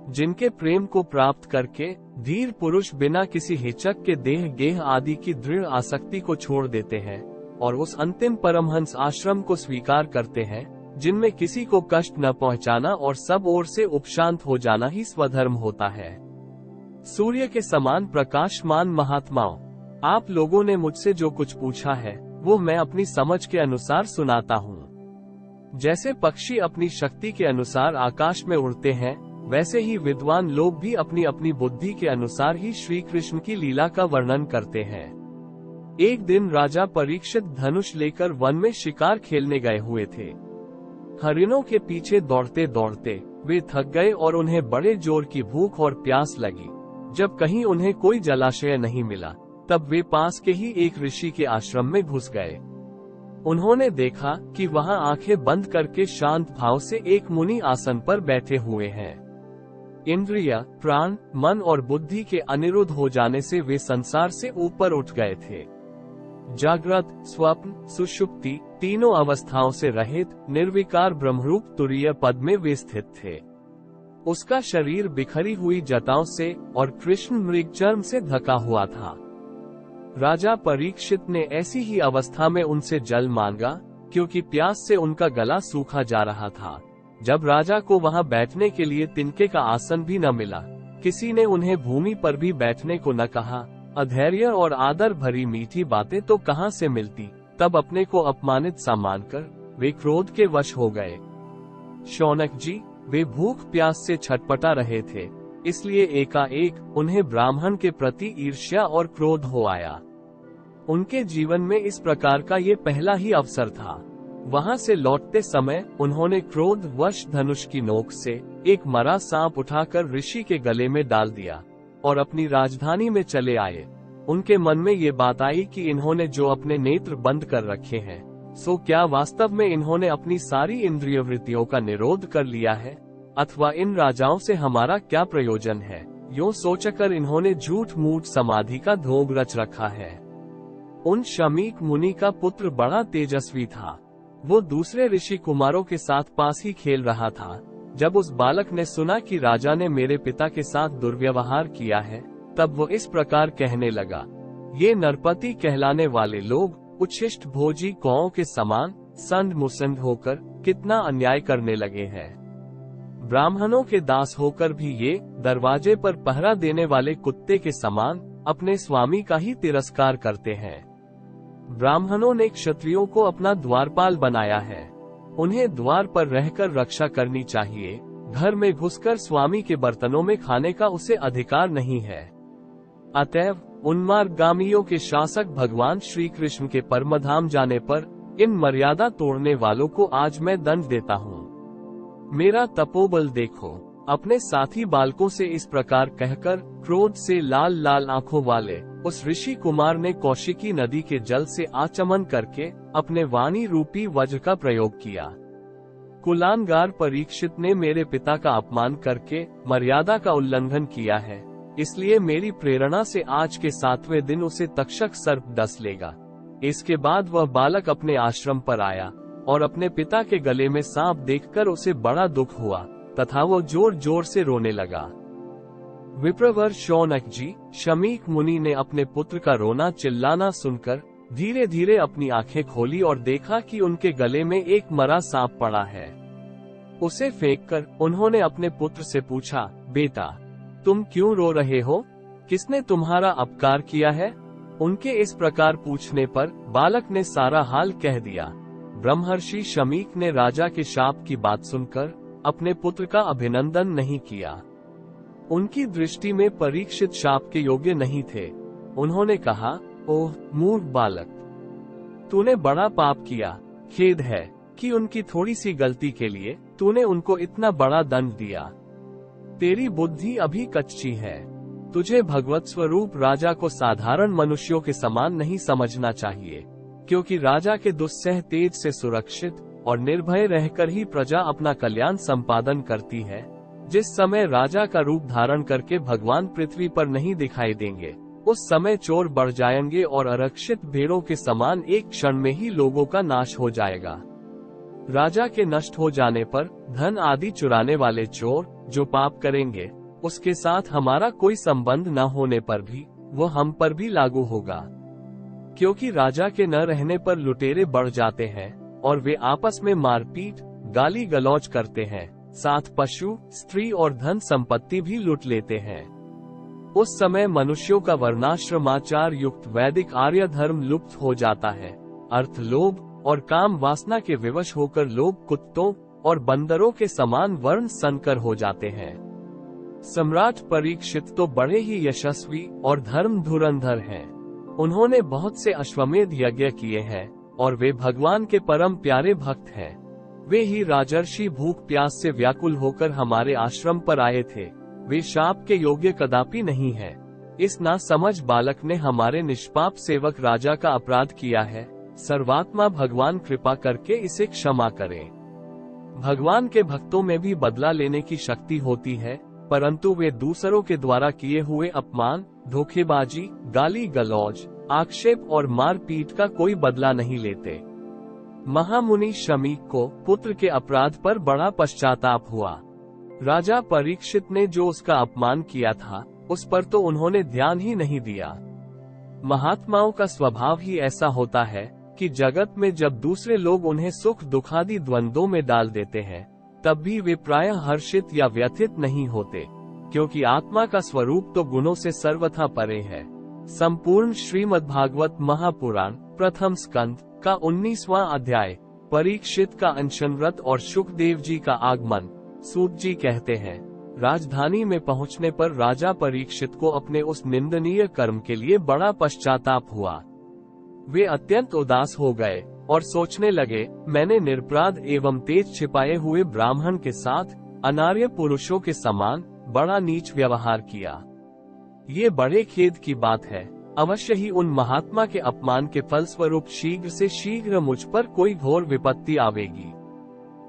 जिनके प्रेम को प्राप्त करके धीर पुरुष बिना किसी हिचक के देह गेह आदि की दृढ़ आसक्ति को छोड़ देते हैं और उस अंतिम परमहंस आश्रम को स्वीकार करते हैं, जिनमें किसी को कष्ट न पहुंचाना और सब ओर से उपशांत हो जाना ही स्वधर्म होता है। सूर्य के समान प्रकाशमान महात्माओं, आप लोगों ने मुझसे जो कुछ पूछा है वो मैं अपनी समझ के अनुसार सुनाता हूँ। जैसे पक्षी अपनी शक्ति के अनुसार आकाश में उड़ते हैं, वैसे ही विद्वान लोग भी अपनी अपनी बुद्धि के अनुसार ही श्री कृष्ण की लीला का वर्णन करते हैं। एक दिन राजा परीक्षित धनुष लेकर वन में शिकार खेलने गए हुए थे। हरिणों के पीछे दौड़ते दौड़ते वे थक गए और उन्हें बड़े जोर की भूख और प्यास लगी। जब कहीं उन्हें कोई जलाशय नहीं मिला, तब वे पास के ही एक ऋषि के आश्रम में घुस गए। उन्होंने देखा कि वहां आंखें बंद करके शांत भाव से एक मुनि आसन पर बैठे हुए हैं। इंद्रिय, प्राण, मन और बुद्धि के अनिरुद्ध हो जाने से वे संसार से ऊपर उठ गए थे। जागृत, स्वप्न, सुषुप्ति तीनों अवस्थाओं से रहित निर्विकार ब्रह्मरूप तुरीय पद में वे स्थित थे। उसका शरीर बिखरी हुई जटाओं से और कृष्ण मृगचर्म से ढका हुआ था। राजा परीक्षित ने ऐसी ही अवस्था में उनसे जल मांगा, क्योंकि प्यास से उनका गला सूखा जा रहा था। जब राजा को वहां बैठने के लिए तिनके का आसन भी न मिला, किसी ने उन्हें भूमि पर भी बैठने को न कहा, अधैर्य और आदर भरी मीठी बातें तो कहां से मिलती। तब अपने को अपमानित सा मानकर वे क्रोध के वश हो गए। शौनक जी, वे भूख प्यास से छटपटा रहे थे, इसलिए एकाएक उन्हें ब्राह्मण के प्रति ईर्ष्या और क्रोध हो आया। उनके जीवन में इस प्रकार का ये पहला ही अवसर था। वहां से लौटते समय उन्होंने क्रोध वश धनुष की नोक से एक मरा सांप उठाकर ऋषि के गले में डाल दिया और अपनी राजधानी में चले आए। उनके मन में ये बात आई कि इन्होंने जो अपने नेत्र बंद कर रखे हैं, सो क्या वास्तव में इन्होंने अपनी सारी इंद्रिय वृत्तियों का निरोध कर लिया है, अथवा इन राजाओं से हमारा क्या प्रयोजन है। यूं सोचकर इन्होंने झूठ मूठ समाधि का ढोंग रच रखा है। उन शमीक मुनि का पुत्र बड़ा तेजस्वी था। वो दूसरे ऋषि कुमारों के साथ पास ही खेल रहा था। जब उस बालक ने सुना कि राजा ने मेरे पिता के साथ दुर्व्यवहार किया है, तब वो इस प्रकार कहने लगा, ये नरपति कहलाने वाले लोग उच्छिष्ट भोजी कौओं के समान संध मुसंध होकर कितना अन्याय करने लगे हैं। ब्राह्मणों के दास होकर भी ये दरवाजे पर पहरा देने वाले कुत्ते के समान अपने स्वामी का ही तिरस्कार करते हैं। ब्राह्मणों ने क्षत्रियों को अपना द्वारपाल बनाया है। उन्हें द्वार पर रहकर रक्षा करनी चाहिए। घर में घुसकर स्वामी के बर्तनों में खाने का उसे अधिकार नहीं है। अतएव उन्मार्गामियों के शासक भगवान श्री कृष्ण के परमधाम जाने पर इन मर्यादा तोड़ने वालों को आज मैं दंड देता हूँ। मेरा तपोबल देखो। अपने साथी बालकों से इस प्रकार कहकर क्रोध से लाल लाल आंखों वाले उस ऋषि कुमार ने कौशिकी नदी के जल से आचमन करके अपने वाणी रूपी वज्र का प्रयोग किया। कुलांगार परीक्षित ने मेरे पिता का अपमान करके मर्यादा का उल्लंघन किया है, इसलिए मेरी प्रेरणा से आज के 7वें दिन उसे तक्षक सर्प डस लेगा। इसके बाद वह बालक अपने आश्रम पर आया और अपने पिता के गले में सांप देखकर उसे बड़ा दुख हुआ तथा वो जोर जोर से रोने लगा। विप्रवर शौनक जी, शमीक मुनि ने अपने पुत्र का रोना चिल्लाना सुनकर धीरे धीरे अपनी आंखें खोली और देखा कि उनके गले में एक मरा सांप पड़ा है। उसे फेंककर उन्होंने अपने पुत्र से पूछा, बेटा, तुम क्यों रो रहे हो? किसने तुम्हारा अपकार किया है? उनके इस प्रकार पूछने पर बालक ने सारा हाल कह दिया। ब्रह्मर्षि शमीक ने राजा के शाप की बात सुनकर अपने पुत्र का अभिनंदन नहीं किया। उनकी दृष्टि में परीक्षित शाप के योग्य नहीं थे। उन्होंने कहा, ओह मूर्ख बालक, तूने बड़ा पाप किया। खेद है कि उनकी थोड़ी सी गलती के लिए तूने उनको इतना बड़ा दंड दिया। तेरी बुद्धि अभी कच्ची है। तुझे भगवत स्वरूप राजा को साधारण मनुष्यों के समान नहीं समझना चाहिए, क्योंकि राजा के दुस्सह तेज से सुरक्षित और निर्भय रहकर ही प्रजा अपना कल्याण संपादन करती है। जिस समय राजा का रूप धारण करके भगवान पृथ्वी पर नहीं दिखाई देंगे, उस समय चोर बढ़ जाएंगे और आरक्षित भेड़ों के समान एक क्षण में ही लोगों का नाश हो जाएगा। राजा के नष्ट हो जाने पर धन आदि चुराने वाले चोर जो पाप करेंगे, उसके साथ हमारा कोई संबंध न होने पर भी वो हम पर भी लागू होगा, क्योंकि राजा के न रहने पर लुटेरे बढ़ जाते हैं और वे आपस में मारपीट, गाली गलौज करते हैं, साथ पशु, स्त्री और धन संपत्ति भी लूट लेते हैं। उस समय मनुष्यों का वर्णाश्रमाचार युक्त वैदिक आर्य धर्म लुप्त हो जाता है। अर्थ, लोभ और काम वासना के विवश होकर लोग कुत्तों और बंदरों के समान वर्ण संकर हो जाते हैं। सम्राट परीक्षित तो बड़े ही यशस्वी और धर्म धुरंधर हैं। उन्होंने बहुत से अश्वमेध यज्ञ किए हैं और वे भगवान के परम प्यारे भक्त हैं। वे ही राजर्षि भूख प्यास से व्याकुल होकर हमारे आश्रम पर आए थे। वे शाप के योग्य कदापि नहीं है। इस नासमझ बालक ने हमारे निष्पाप सेवक राजा का अपराध किया है। सर्वात्मा भगवान कृपा करके इसे क्षमा करें। भगवान के भक्तों में भी बदला लेने की शक्ति होती है, परंतु वे दूसरों के द्वारा किए हुए अपमान, धोखेबाजी, गाली गलौज, आक्षेप और मारपीट का कोई बदला नहीं लेते। महामुनि शमीक को पुत्र के अपराध पर बड़ा पश्चाताप हुआ। राजा परीक्षित ने जो उसका अपमान किया था, उस पर तो उन्होंने ध्यान ही नहीं दिया। महात्माओं का स्वभाव ही ऐसा होता है कि जगत में जब दूसरे लोग उन्हें सुख दुखादि द्वंद्वों में डाल देते हैं, तब भी वे प्रायः हर्षित या व्यथित नहीं होते, क्योंकि आत्मा का स्वरूप तो गुणों से सर्वथा परे है। संपूर्ण श्रीमद्भागवत महापुराण प्रथम स्कंद का 19वां अध्याय। परीक्षित का अनशन व्रत और सुखदेव जी का आगमन। सूत जी कहते हैं, राजधानी में पहुंचने पर राजा परीक्षित को अपने उस निंदनीय कर्म के लिए बड़ा पश्चाताप हुआ। वे अत्यंत उदास हो गए और सोचने लगे, मैंने निरपराध एवं तेज छिपाए हुए ब्राह्मण के साथ अनार्य पुरुषों के समान बड़ा नीच व्यवहार किया। ये बड़े खेद की बात है। अवश्य ही उन महात्मा के अपमान के फलस्वरूप शीघ्र से शीघ्र मुझ पर कोई घोर विपत्ति आवेगी।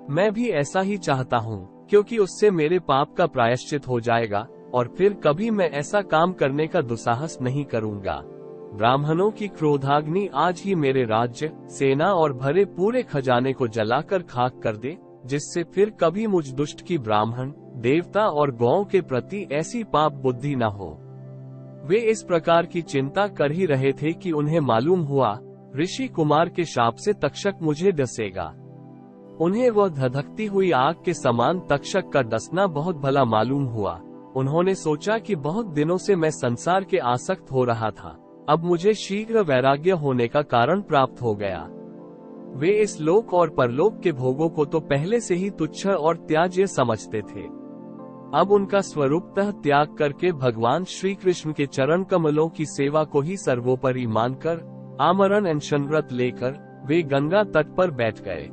मैं भी ऐसा ही चाहता हूँ, क्योंकि उससे मेरे पाप का प्रायश्चित हो जाएगा और फिर कभी मैं ऐसा काम करने का दुस्साहस नहीं करूँगा। ब्राह्मणों की क्रोधाग्नि आज ही मेरे राज्य, सेना और भरे पूरे खजाने को जलाकर खाक कर दे, जिससे फिर कभी मुझ दुष्ट की ब्राह्मण, देवता और गौओं के प्रति ऐसी पाप बुद्धि न हो। वे इस प्रकार की चिंता कर ही रहे थे कि उन्हें मालूम हुआ, ऋषि कुमार के शाप से तक्षक मुझे डसेगा। उन्हें वह धधकती हुई आग के समान तक्षक का डसना बहुत भला मालूम हुआ। उन्होंने सोचा कि बहुत दिनों से मैं संसार के आसक्त हो रहा था, अब मुझे शीघ्र वैराग्य होने का कारण प्राप्त हो गया। वे इस लोक और परलोक के भोगों को तो पहले से ही तुच्छ और त्याज्य समझते थे। अब उनका स्वरूपतः त्याग करके भगवान श्री कृष्ण के चरण कमलों की सेवा को ही सर्वोपरि मानकर आमरण अनशन व्रत लेकर वे गंगा तट पर बैठ गए।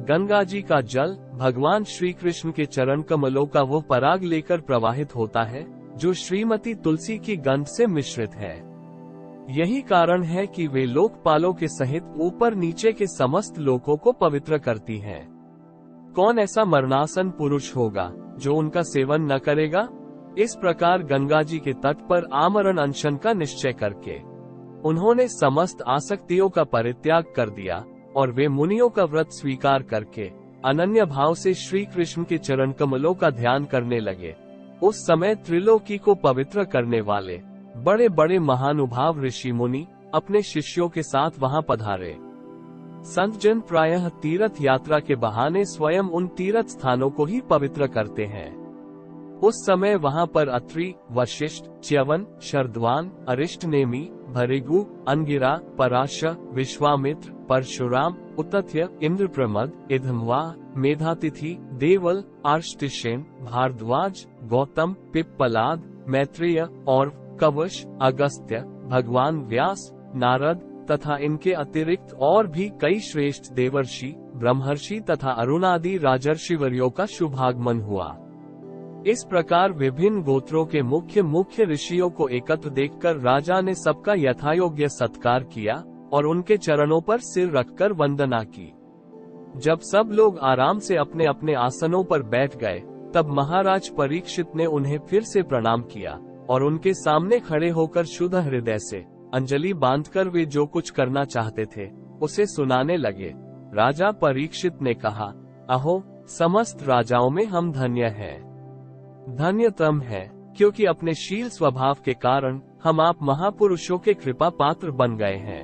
गंगा जी का जल भगवान श्री कृष्ण के चरण कमलों का वो पराग लेकर प्रवाहित होता है, जो श्रीमती तुलसी की गंध से मिश्रित है। यही कारण है कि वे लोकपालों के सहित ऊपर नीचे के समस्त लोकों को पवित्र करती हैं। कौन ऐसा मरणासन पुरुष होगा जो उनका सेवन न करेगा? इस प्रकार गंगा जी के तट पर आमरण अनशन का निश्चय करके उन्होंने समस्त आसक्तियों का परित्याग कर दिया और वे मुनियों का व्रत स्वीकार करके अनन्य भाव से श्री कृष्ण के चरण कमलों का ध्यान करने लगे। उस समय त्रिलोकी को पवित्र करने वाले बड़े बड़े महानुभाव ऋषि मुनि अपने शिष्यों के साथ वहां पधारे। संतजन प्रायः तीर्थ यात्रा के बहाने स्वयं उन तीर्थ स्थानों को ही पवित्र करते हैं। उस समय वहां पर अत्रि, वशिष्ठ, च्यवन, शरद्वान, अरिष्टनेमि, भृगु, अंगिरा, पराश, विश्वामित्र, परशुराम, उतथ्य, इंद्रप्रमद, इधमवा, मेधातिथि, देवल, आर्ष्टिशेन, भारद्वाज, गौतम, पिप्पलाद, मैत्रेय और कवश, अगस्त्य, भगवान व्यास, नारद तथा इनके अतिरिक्त और भी कई श्रेष्ठ देवर्षि, ब्रह्मर्षि तथा अरुणादि राजर्षिवर्यों का शुभागमन हुआ। इस प्रकार विभिन्न गोत्रों के मुख्य ऋषियों को एकत्र देखकर राजा ने सबका यथायोग्य सत्कार किया और उनके चरणों पर सिर रखकर वंदना की। जब सब लोग आराम से अपने अपने आसनों पर बैठ गए, तब महाराज परीक्षित ने उन्हें फिर से प्रणाम किया और उनके सामने खड़े होकर शुद्ध हृदय से अंजलि बांधकर वे जो कुछ करना चाहते थे उसे सुनाने लगे। राजा परीक्षित ने कहा, अहो, समस्त राजाओं में हम धन्य हैं। धन्यतम है, क्योंकि अपने शील स्वभाव के कारण हम आप महापुरुषों के कृपा पात्र बन गए हैं।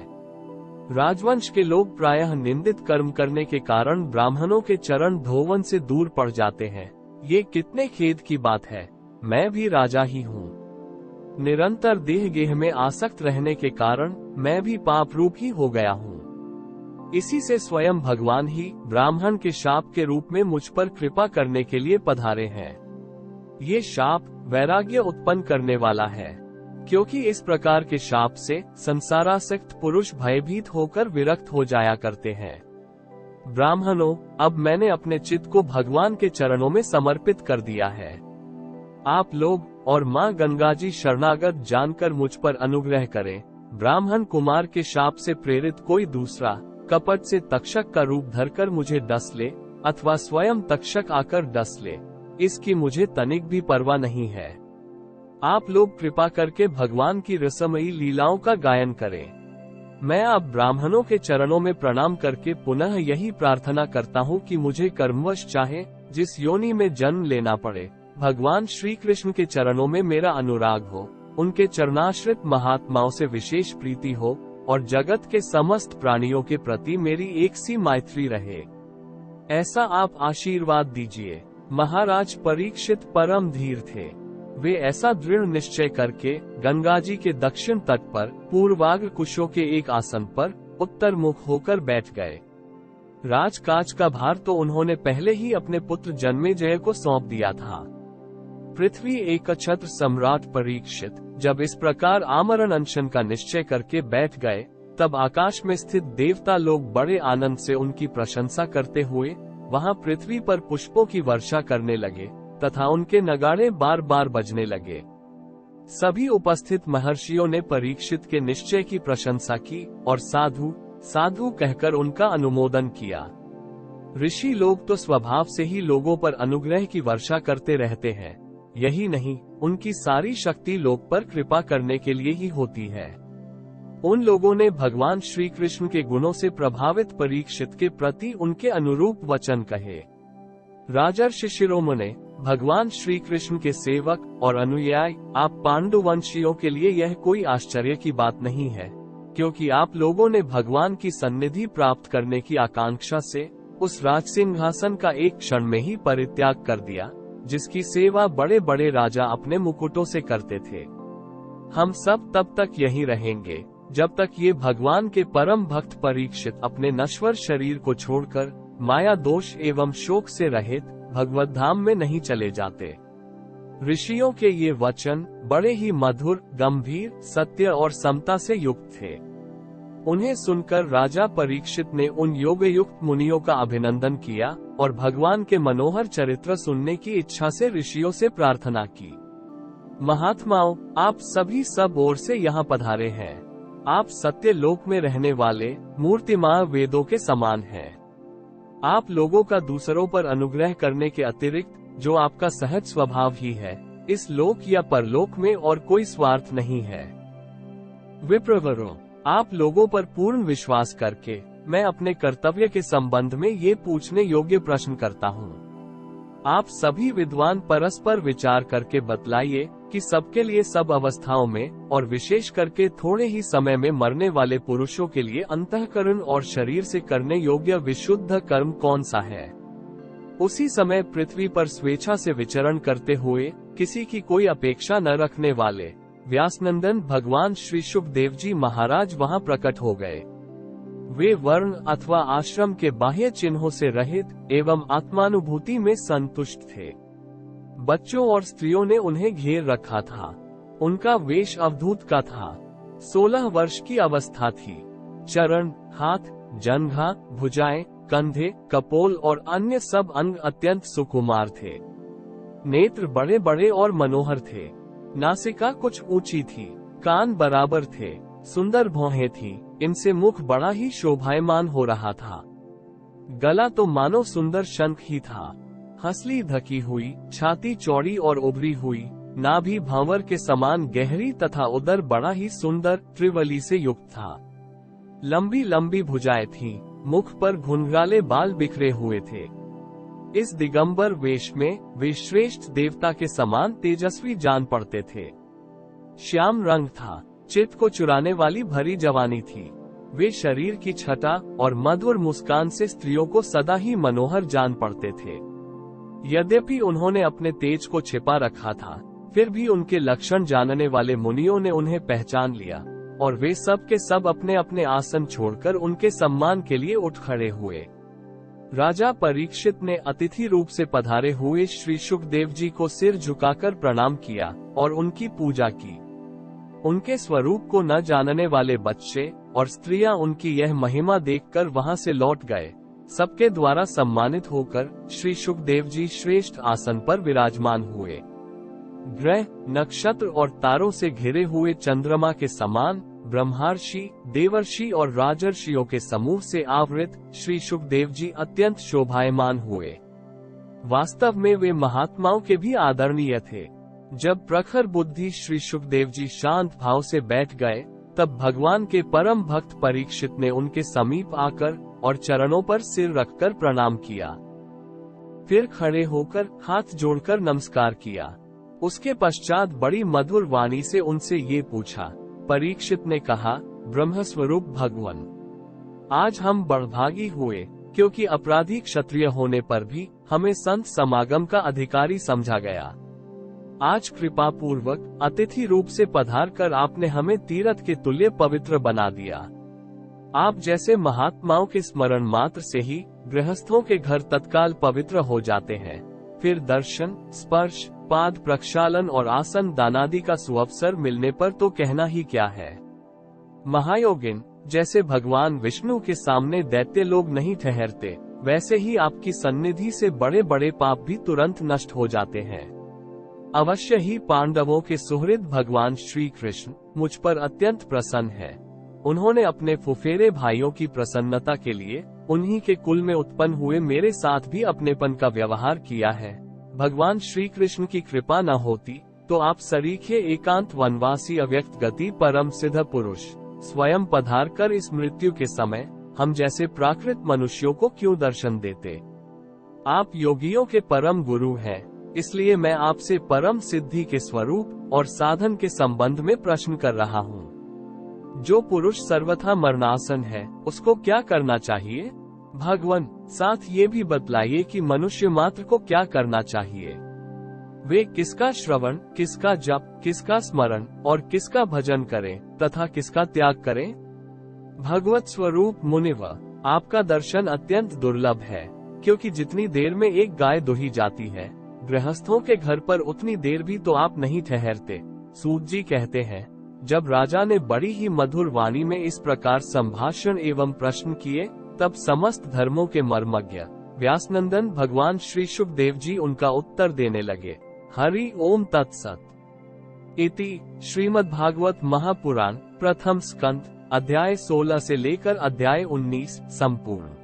राजवंश के लोग प्रायः निंदित कर्म करने के कारण ब्राह्मणों के चरण धोवन से दूर पड़ जाते हैं। ये कितने खेद की बात है। मैं भी राजा ही हूँ। निरंतर देह गेह में आसक्त रहने के कारण मैं भी पाप रूप ही हो गया हूँ। इसी से स्वयं भगवान ही ब्राह्मण के शाप के रूप में मुझ पर कृपा करने के लिए पधारे हैं। ये शाप वैराग्य उत्पन्न करने वाला है, क्योंकि इस प्रकार के शाप से संसारासक्त पुरुष भयभीत होकर विरक्त हो जाया करते हैं। ब्राह्मणों, अब मैंने अपने चित्त को भगवान के चरणों में समर्पित कर दिया है। आप लोग और माँ गंगा जी शरणागत जानकर मुझ पर अनुग्रह करें। ब्राह्मण कुमार के शाप से प्रेरित कोई दूसरा कपट से तक्षक का रूप धरकर मुझे डस ले अथवा स्वयं तक्षक आकर डस ले, इसकी मुझे तनिक भी परवाह नहीं है। आप लोग कृपा करके भगवान की रसमयी लीलाओं का गायन करें। मैं अब ब्राह्मणों के चरणों में प्रणाम करके पुनः यही प्रार्थना करता हूँ कि मुझे कर्मवश चाहे जिस योनि में जन्म लेना पड़े, भगवान श्री कृष्ण के चरणों में मेरा अनुराग हो, उनके चरणाश्रित महात्माओं से विशेष प्रीति हो और जगत के समस्त प्राणियों के प्रति मेरी एक सी मैत्री रहे। ऐसा आप आशीर्वाद दीजिए। महाराज परीक्षित परम धीर थे। वे ऐसा दृढ़ निश्चय करके गंगा जी के दक्षिण तट पर पूर्वाग्र कुशों के एक आसन पर उत्तर मुख होकर बैठ गए। राजकाज का भार तो उन्होंने पहले ही अपने पुत्र जन्मेजय को सौंप दिया था। पृथ्वी एकछत्र सम्राट परीक्षित जब इस प्रकार आमरण अनशन का निश्चय करके बैठ गए, तब आकाश में स्थित देवता लोग बड़े आनंद से उनकी प्रशंसा करते हुए वहां पृथ्वी पर पुष्पों की वर्षा करने लगे तथा उनके नगाड़े बार बार बजने लगे। सभी उपस्थित महर्षियों ने परीक्षित के निश्चय की प्रशंसा की और साधु साधु कहकर उनका अनुमोदन किया। ऋषि लोग तो स्वभाव से ही लोगों पर अनुग्रह की वर्षा करते रहते हैं। यही नहीं, उनकी सारी शक्ति लोग पर कृपा करने के लिए ही होती है। उन लोगों ने भगवान श्री कृष्ण के गुणों से प्रभावित परीक्षित के प्रति उनके अनुरूप वचन कहे। राजर्षि शिरोमणे, भगवान श्री कृष्ण के सेवक और अनुयायी आप पांडुवंशियों के लिए यह कोई आश्चर्य की बात नहीं है, क्योंकि आप लोगों ने भगवान की सन्निधि प्राप्त करने की आकांक्षा से उस राजसिंहासन का एक क्षण में ही परित्याग कर दिया, जिसकी सेवा बड़े बड़े राजा अपने मुकुटों से करते थे। हम सब तब तक यहीं रहेंगे जब तक ये भगवान के परम भक्त परीक्षित अपने नश्वर शरीर को छोड़कर माया दोष एवं शोक से रहित भगवत धाम में नहीं चले जाते। ऋषियों के ये वचन बड़े ही मधुर, गंभीर, सत्य और समता से युक्त थे। उन्हें सुनकर राजा परीक्षित ने उन योग युक्त मुनियों का अभिनंदन किया और भगवान के मनोहर चरित्र सुनने की इच्छा से ऋषियों से प्रार्थना की। महात्माओं, आप सभी सब ओर से यहाँ पधारे हैं। आप सत्य लोक में रहने वाले मूर्तिमान वेदों के समान हैं। आप लोगों का दूसरों पर अनुग्रह करने के अतिरिक्त जो आपका सहज स्वभाव ही है, इस लोक या परलोक में और कोई स्वार्थ नहीं है। विप्रवरों, आप लोगों पर पूर्ण विश्वास करके मैं अपने कर्तव्य के संबंध में ये पूछने योग्य प्रश्न करता हूँ। आप सभी विद्वान परस्पर विचार करके बतलाइए कि सबके लिए सब अवस्थाओं में और विशेष करके थोड़े ही समय में मरने वाले पुरुषों के लिए अंतःकरण और शरीर से करने योग्य विशुद्ध कर्म कौन सा है। उसी समय पृथ्वी पर स्वेच्छा से विचरण करते हुए किसी की कोई अपेक्षा न रखने वाले व्यासनंदन भगवान श्री शुकदेव जी महाराज वहां प्रकट हो गए। वे वर्ण अथवा आश्रम के बाह्य चिन्हों से रहित एवं आत्मानुभूति में संतुष्ट थे। बच्चों और स्त्रियों ने उन्हें घेर रखा था। उनका वेश अवधूत का था। 16 वर्ष की अवस्था थी। चरण, हाथ, जंघा, भुजाएं, कंधे, कपोल और अन्य सब अंग अत्यंत सुकुमार थे। नेत्र बड़े बड़े और मनोहर थे। नासिका कुछ ऊंची थी। कान बराबर थे। सुंदर भौहें थीं। इनसे मुख बड़ा ही शोभायमान हो रहा था। गला तो मानो सुंदर शंख ही था। हंसली ढकी हुई, छाती चौड़ी और उभरी हुई, नाभि भंवर के समान गहरी तथा उदर बड़ा ही सुंदर त्रिवली से युक्त था। लंबी लंबी भुजाएं थीं। मुख पर घुंघराले बाल बिखरे हुए थे। इस दिगंबर वेश में वे श्रेष्ठ देवता के समान तेजस्वी जान पड़ते थे। श्याम रंग था। चित्त को चुराने वाली भरी जवानी थी। वे शरीर की छटा और मधुर मुस्कान से स्त्रियों को सदा ही मनोहर जान पड़ते थे। यद्यपि उन्होंने अपने तेज को छिपा रखा था, फिर भी उनके लक्षण जानने वाले मुनियों ने उन्हें पहचान लिया और वे सब के सब अपने अपने आसन छोड़कर उनके सम्मान के लिए उठ खड़े हुए। राजा परीक्षित ने अतिथि रूप से पधारे हुए श्री शुकदेव जी को सिर झुकाकर प्रणाम किया और उनकी पूजा की। उनके स्वरूप को न जानने वाले बच्चे और स्त्रियां उनकी यह महिमा देखकर वहां से लौट गए। सबके द्वारा सम्मानित होकर श्री शुकदेव जी श्रेष्ठ आसन पर विराजमान हुए। ग्रह, नक्षत्र और तारों से घिरे हुए चंद्रमा के समान ब्रह्मर्षि, देवर्षि और राजर्षियों के समूह से आवृत श्री शुकदेव जी अत्यंत शोभायमान हुए। वास्तव में वे महात्माओं के भी आदरणीय थे। जब प्रखर बुद्धि श्री शुकदेव जी शांत भाव से बैठ गए, तब भगवान के परम भक्त परीक्षित ने उनके समीप आकर और चरणों पर सिर रखकर प्रणाम किया। फिर खड़े होकर हाथ जोड़कर नमस्कार किया। उसके पश्चात बड़ी मधुर वाणी से उनसे ये पूछा। परीक्षित ने कहा, ब्रह्मस्वरूप भगवान, आज हम बड़भागी हुए, क्योंकि अपराधी क्षत्रिय होने पर भी हमें संत समागम का अधिकारी समझा गया। आज कृपा पूर्वक अतिथि रूप से पधार कर आपने हमें तीर्थ के तुल्य पवित्र बना दिया। आप जैसे महात्माओं के स्मरण मात्र से ही गृहस्थों के घर तत्काल पवित्र हो जाते हैं। फिर दर्शन, स्पर्श, पाद प्रक्षालन और आसन दानादि का सुअवसर मिलने पर तो कहना ही क्या है। महायोगिन, जैसे भगवान विष्णु के सामने दैत्य लोग नहीं ठहरते, वैसे ही आपकी सन्निधि से बड़े बड़े पाप भी तुरंत नष्ट हो जाते हैं। अवश्य ही पांडवों के सुहृद भगवान श्री कृष्ण मुझ पर अत्यंत प्रसन्न है। उन्होंने अपने फुफेरे भाइयों की प्रसन्नता के लिए उन्हीं के कुल में उत्पन्न हुए मेरे साथ भी अपनेपन का व्यवहार किया है। भगवान श्री कृष्ण की कृपा न होती तो आप सरीखे एकांत वनवासी अव्यक्त गति परम सिद्ध पुरुष स्वयं पधार कर इस मृत्यु के समय हम जैसे प्राकृत मनुष्यों को क्यों दर्शन देते। आप योगियों के परम गुरु हैं, इसलिए मैं आपसे परम सिद्धि के स्वरूप और साधन के संबंध में प्रश्न कर रहा हूँ। जो पुरुष सर्वथा मरणासन है, उसको क्या करना चाहिए? भगवान, साथ ये भी बतलाइए कि मनुष्य मात्र को क्या करना चाहिए। वे किसका श्रवण, किसका जप, किसका स्मरण और किसका भजन करें तथा किसका त्याग करें? भगवत स्वरूप मुनिव, आपका दर्शन अत्यंत दुर्लभ है, क्योंकि जितनी देर में एक गाय दुही जाती है, गृहस्थों के घर पर उतनी देर भी तो आप नहीं ठहरते। सूत जी कहते हैं, जब राजा ने बड़ी ही मधुर वाणी में इस प्रकार संभाषण एवं प्रश्न किए, तब समस्त धर्मों के मर्मज्ञ व्यासनंदन भगवान श्री शुकदेव जी उनका उत्तर देने लगे। हरि ओम तत्सत। इति श्रीमद्भागवत महापुराण प्रथम स्कंद अध्याय 16 से लेकर अध्याय 19 संपूर्ण।